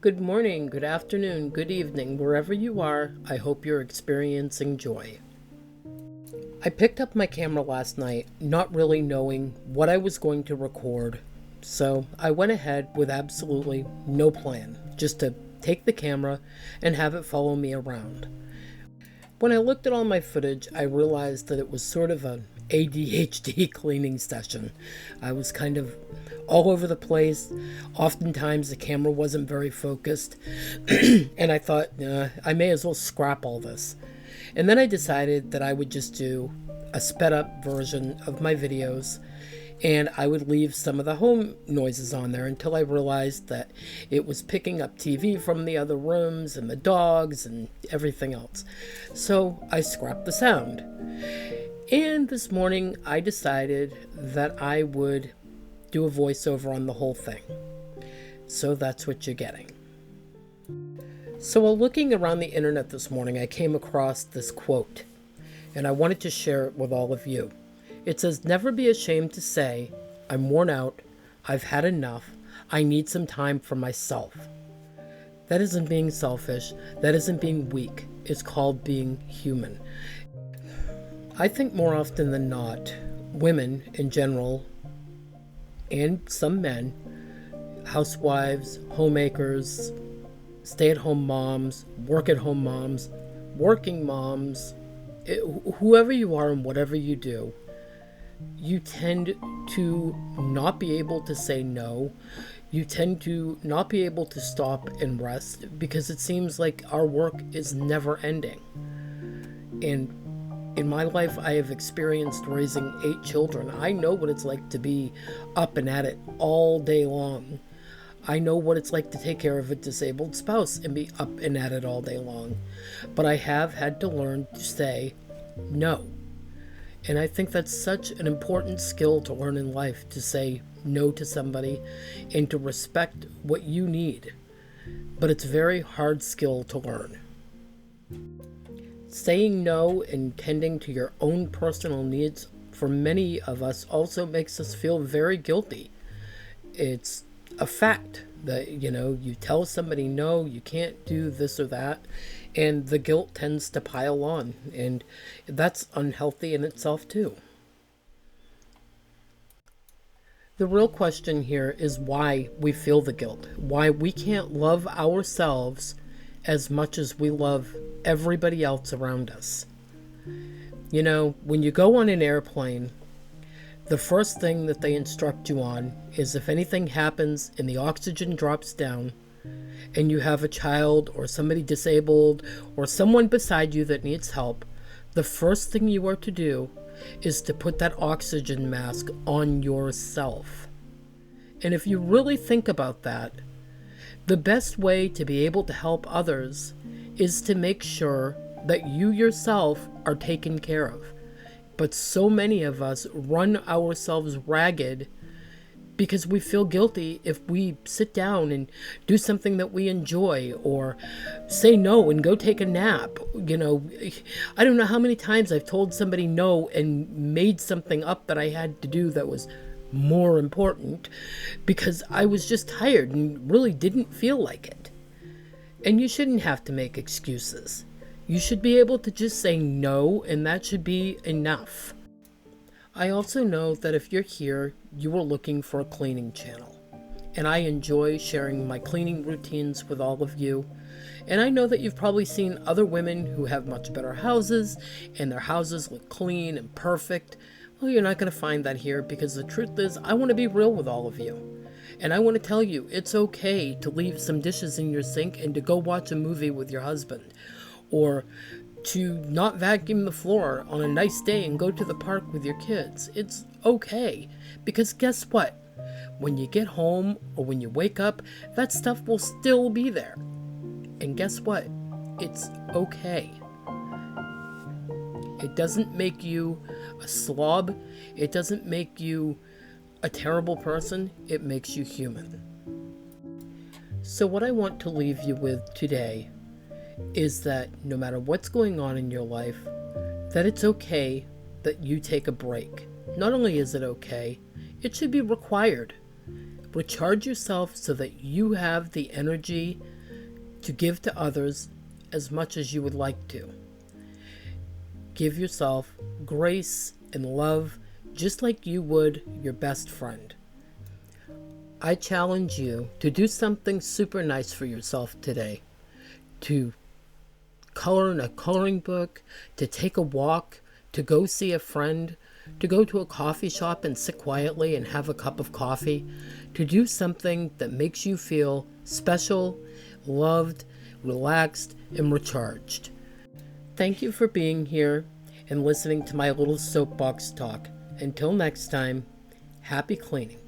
Good morning, good afternoon, good evening, wherever you are. I hope you're experiencing joy. I picked up my camera last night, not really knowing what I was going to record, so I went ahead with absolutely no plan, just to take the camera and have it follow me around. When I looked at all my footage, I realized that it was sort of an ADHD cleaning session. I was kind of all over the place. Oftentimes the camera wasn't very focused. And I thought, I may as well scrap all this. And then I decided that I would just do a sped up version of my videos, and I would leave some of the home noises on there until I realized that it was picking up TV from the other rooms and the dogs and everything else. So I scrapped the sound. And this morning I decided that I would do a voiceover on the whole thing. So that's what you're getting. So while looking around the internet this morning, I came across this quote, and I wanted to share it with all of you. It says, "Never be ashamed to say, I'm worn out, I've had enough, I need some time for myself." That isn't being selfish, that isn't being weak, it's called being human. I think more often than not, women in general, and some men, housewives, homemakers, stay-at-home moms, work-at-home moms, working moms, whoever you are and whatever you do, you tend to not be able to say no. You tend to not be able to stop and rest because it seems like our work is never ending. And in my life, I have experienced raising 8 children. I know what it's like to be up and at it all day long. I know what it's like to take care of a disabled spouse and be up and at it all day long. But I have had to learn to say no. And I think that's such an important skill to learn in life, to say no to somebody and to respect what you need. But it's a very hard skill to learn. Saying no and tending to your own personal needs for many of us also makes us feel very guilty. It's a fact that, you tell somebody no, you can't do this or that, and the guilt tends to pile on, and that's unhealthy in itself too. The real question here is why we feel the guilt, why we can't love ourselves as much as we love everybody else around us. When you go on an airplane, the first thing that they instruct you on is if anything happens and the oxygen drops down and you have a child or somebody disabled or someone beside you that needs help, the first thing you are to do is to put that oxygen mask on yourself. And if you really think about that, the best way to be able to help others is to make sure that you yourself are taken care of. But so many of us run ourselves ragged because we feel guilty if we sit down and do something that we enjoy or say no and go take a nap. I don't know how many times I've told somebody no and made something up that I had to do that was more important because I was just tired and really didn't feel like it. And you shouldn't have to make excuses. You should be able to just say no, and that should be enough. I also know that if you're here, you are looking for a cleaning channel. And I enjoy sharing my cleaning routines with all of you. And I know that you've probably seen other women who have much better houses, and their houses look clean and perfect. Well, you're not going to find that here because the truth is, I want to be real with all of you. And I want to tell you, it's okay to leave some dishes in your sink and to go watch a movie with your husband. Or to not vacuum the floor on a nice day and go to the park with your kids. It's okay. Because guess what? When you get home or when you wake up, that stuff will still be there. And guess what? It's okay. It doesn't make you a slob. It doesn't make you a terrible person. It makes you human. So what I want to leave you with today is that no matter what's going on in your life, that it's okay that you take a break. Not only is it okay, it should be required. Recharge yourself so that you have the energy to give to others as much as you would like to. Give yourself grace and love just like you would your best friend. I challenge you to do something super nice for yourself today. To color in a coloring book, to take a walk, to go see a friend, to go to a coffee shop and sit quietly and have a cup of coffee, to do something that makes you feel special, loved, relaxed, and recharged. Thank you for being here and listening to my little soapbox talk. Until next time, happy cleaning.